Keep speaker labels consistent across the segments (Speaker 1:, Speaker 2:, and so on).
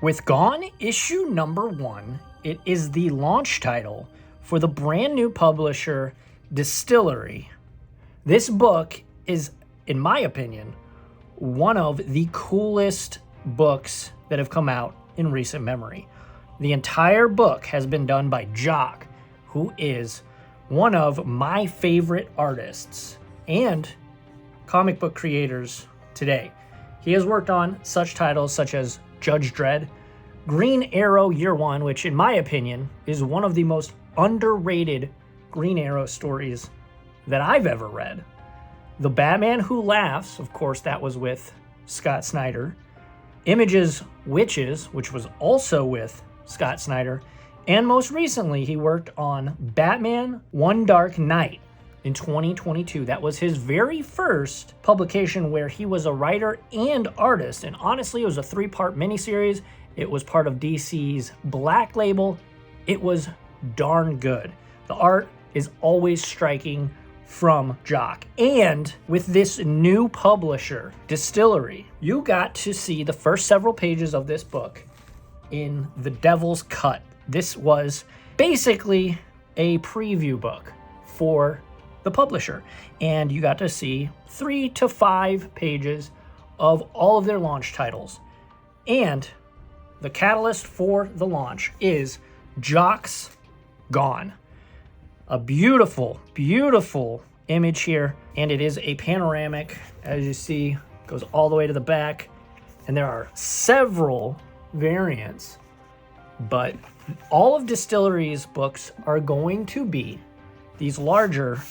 Speaker 1: With Gone issue number 1, it is the launch title for the brand new publisher, DSTLRY. This book is, in my opinion, one of the coolest books that have come out in recent memory. The entire book has been done by Jock, who is one of my favorite artists and comic book creators today. He has worked on such titles such as Judge Dredd, Green Arrow Year One, which in my opinion is one of the most underrated Green Arrow stories that I've ever read. The Batman Who Laughs, of course, that was with Scott Snyder. Image's Witches, which was also with Scott Snyder. And most recently, he worked on Batman One Dark Knight in 2022. That was his very first publication where he was a writer and artist. And honestly, it was a 3-part miniseries. It was part of DC's Black Label. It was darn good. The art is always striking from Jock. And with this new publisher, DSTLRY, you got to see the first several pages of this book in the Devil's Cut. This was basically a preview book for the publisher. And you got to see 3 to 5 pages of all of their launch titles. And the catalyst for the launch is Jock's Gone. A beautiful, beautiful image here. And it is a panoramic, as you see, goes all the way to the back. And there are several variants, but all of DSTLRY's books are going to be these larger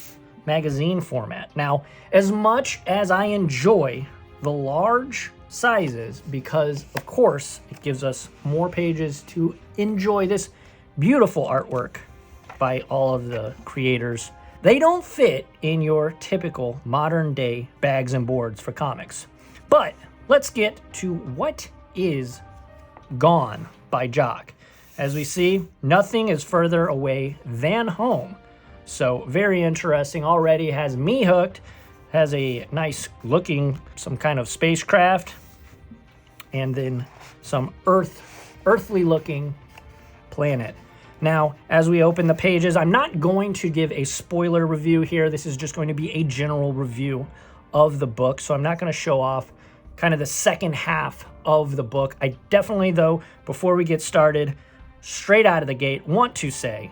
Speaker 1: magazine format. Now, as much as I enjoy the large sizes, because of course it gives us more pages to enjoy this beautiful artwork by all of the creators, they don't fit in your typical modern day bags and boards for comics. But let's get to what is Gone by Jock. As we see, nothing is further away than home. So very interesting. Already has me hooked. Has a nice looking, some kind of spacecraft. And then some earthly looking planet. Now, as we open the pages, I'm not going to give a spoiler review here. This is just going to be a general review of the book. So I'm not going to show off kind of the second half of the book. I definitely, though, before we get started, straight out of the gate, want to say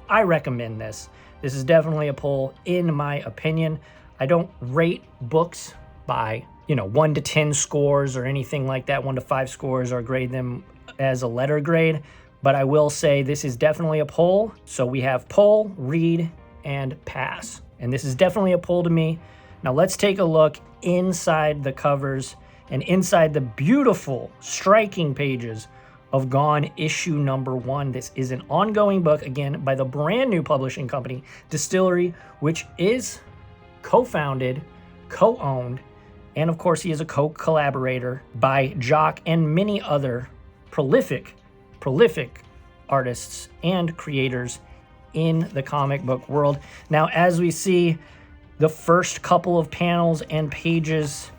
Speaker 1: I recommend this. This is definitely a pull, in my opinion. I don't rate books by 1 to 10 scores or anything like that, 1 to 5 scores, or grade them as a letter grade. But I will say this is definitely a pull. So we have pull, read, and pass. And this is definitely a pull to me. Now let's take a look inside the covers and inside the beautiful, striking pages of Gone issue number 1. This is an ongoing book, again, by the brand new publishing company, DSTLRY, which is co-founded, co-owned, and of course he is a co-collaborator by Jock and many other prolific artists and creators in the comic book world. Now, as we see the first couple of panels and pages,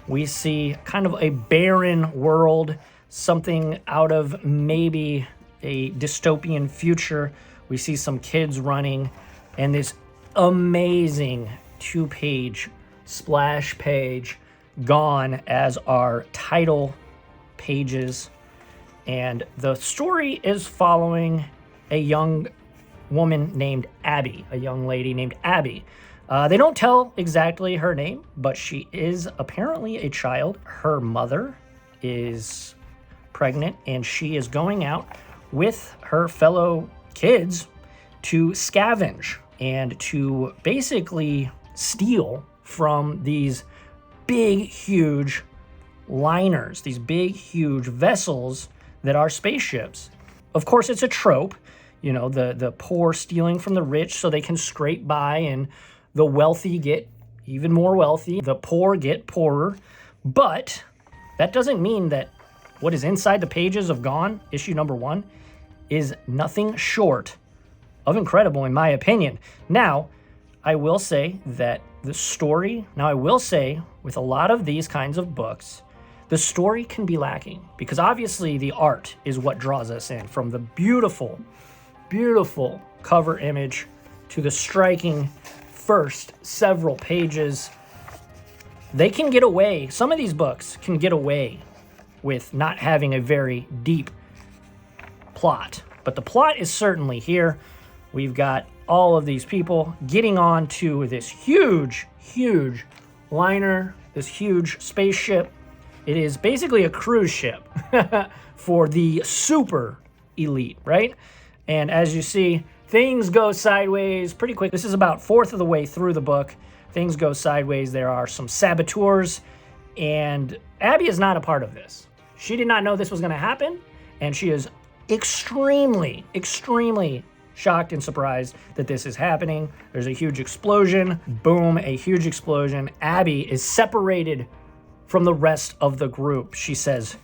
Speaker 1: we see kind of a barren world, something out of maybe a dystopian future. We see some kids running, and this amazing 2-page splash page, Gone, as our title pages. And the story is following a young woman named Abby, a young lady named Abby. They don't tell exactly her name, but she is apparently a child. Her mother is pregnant, and she is going out with her fellow kids to scavenge and to basically steal from these big, huge liners, these big, huge vessels that are spaceships. Of course, it's a trope, the poor stealing from the rich so they can scrape by, and the wealthy get even more wealthy, the poor get poorer. But that doesn't mean that what is inside the pages of Gone, issue number 1, is nothing short of incredible, in my opinion. Now, I will say that the story, with a lot of these kinds of books, the story can be lacking, because obviously the art is what draws us in, from the beautiful, beautiful cover image to the striking first several pages. They can get away, some of these books can get away with not having a very deep plot, but the plot is certainly here. We've got all of these people getting on to this huge, huge liner, this huge spaceship. It is basically a cruise ship for the super elite, right? And as you see, things go sideways pretty quick. This is about fourth of the way through the book. Things go sideways. There are some saboteurs, and Abby is not a part of this. She did not know this was going to happen, and she is extremely, extremely shocked and surprised that this is happening. There's a huge explosion. Boom, a huge explosion. Abby is separated from the rest of the group. She says,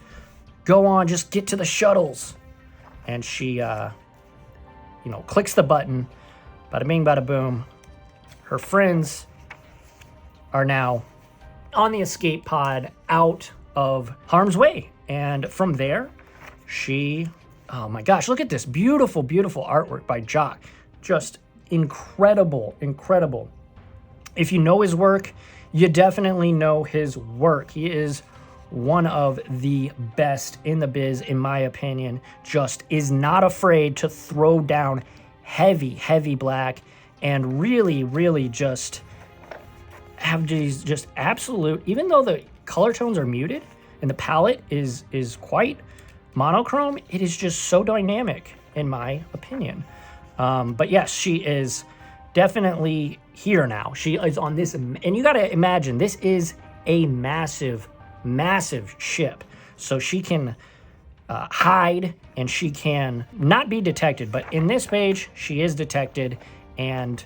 Speaker 1: "Go on, just get to the shuttles." And she, clicks the button. Bada bing, bada boom. Her friends are now on the escape pod out of harm's way. And from there, she, oh my gosh, look at this beautiful, beautiful artwork by Jock. Just incredible, incredible. If you know his work, you definitely know his work. He is one of the best in the biz, in my opinion. Just is not afraid to throw down heavy, heavy black and really, really just have these just absolute, even though the color tones are muted and the palette is quite monochrome, it is just so dynamic, in my opinion. But yes, she is definitely here now. She is on this, and you got to imagine, this is a massive, massive ship. So she can hide, and she can not be detected. But in this page, she is detected, and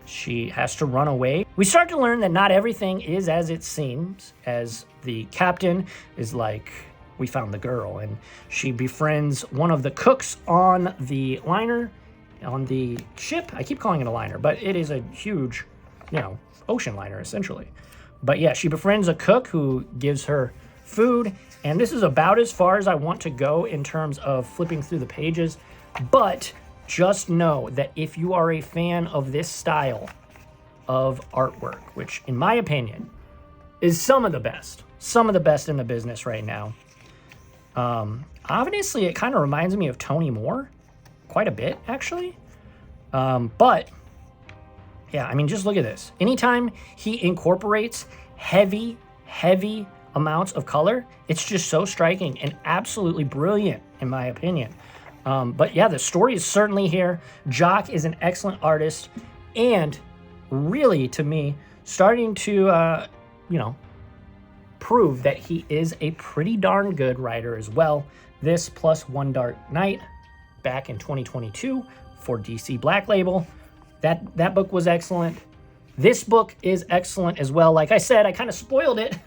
Speaker 1: she has to run away. We start to learn that not everything is as it seems, as the captain is like, we found the girl, and she befriends one of the cooks on the liner, on the ship. I keep calling it a liner, but it is a huge, ocean liner, essentially. But yeah, she befriends a cook who gives her food, and this is about as far as I want to go in terms of flipping through the pages. But just know that if you are a fan of this style of artwork, which in my opinion is some of the best in the business right now, obviously it kind of reminds me of Tony Moore quite a bit, actually. But yeah, I mean, just look at this. Anytime he incorporates heavy, heavy amounts of color, it's just so striking and absolutely brilliant, in my opinion. But yeah, the story is certainly here. Jock is an excellent artist, and really, to me, starting to, prove that he is a pretty darn good writer as well. This plus One Dark Night back in 2022 for DC Black Label. That book was excellent. This book is excellent as well. Like I said, I kind of spoiled it.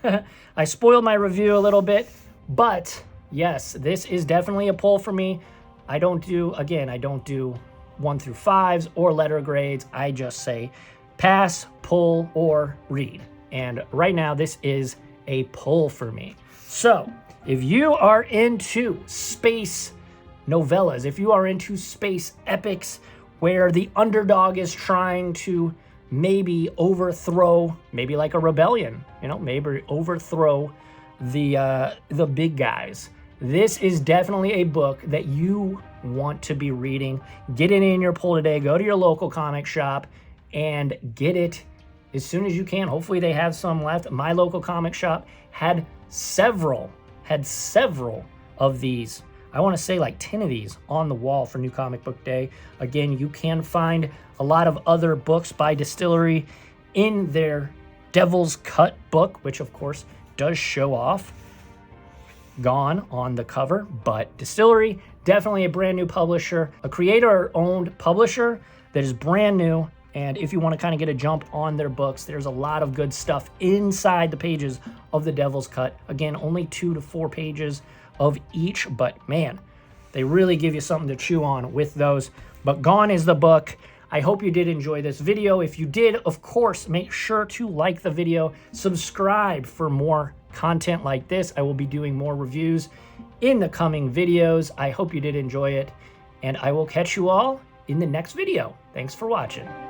Speaker 1: I spoiled my review a little bit, but yes, this is definitely a pull for me. I don't do 1 through 5s or letter grades. I just say pass, pull, or read. And right now, this is a pull for me. So if you are into space novellas, if you are into space epics where the underdog is trying to maybe overthrow, maybe like a rebellion, maybe overthrow the big guys, this is definitely a book that you want to be reading. Get it in your pull today. Go to your local comic shop and get it as soon as you can. Hopefully they have some left. My local comic shop had several of these. I want to say like 10 of these on the wall for New Comic Book Day. Again, you can find a lot of other books by DSTLRY in their Devil's Cut book, which of course does show off Gone on the cover. But DSTLRY, definitely a brand new publisher, a creator-owned publisher that is brand new. And if you want to kind of get a jump on their books, there's a lot of good stuff inside the pages of the Devil's Cut. Again, only 2 to 4 pages of each, but man, they really give you something to chew on with those. But Gone is the book. I hope you did enjoy this video. If you did, of course, make sure to like the video, subscribe for more content like this. I will be doing more reviews in the coming videos. I hope you did enjoy it, and I will catch you all in the next video. Thanks for watching.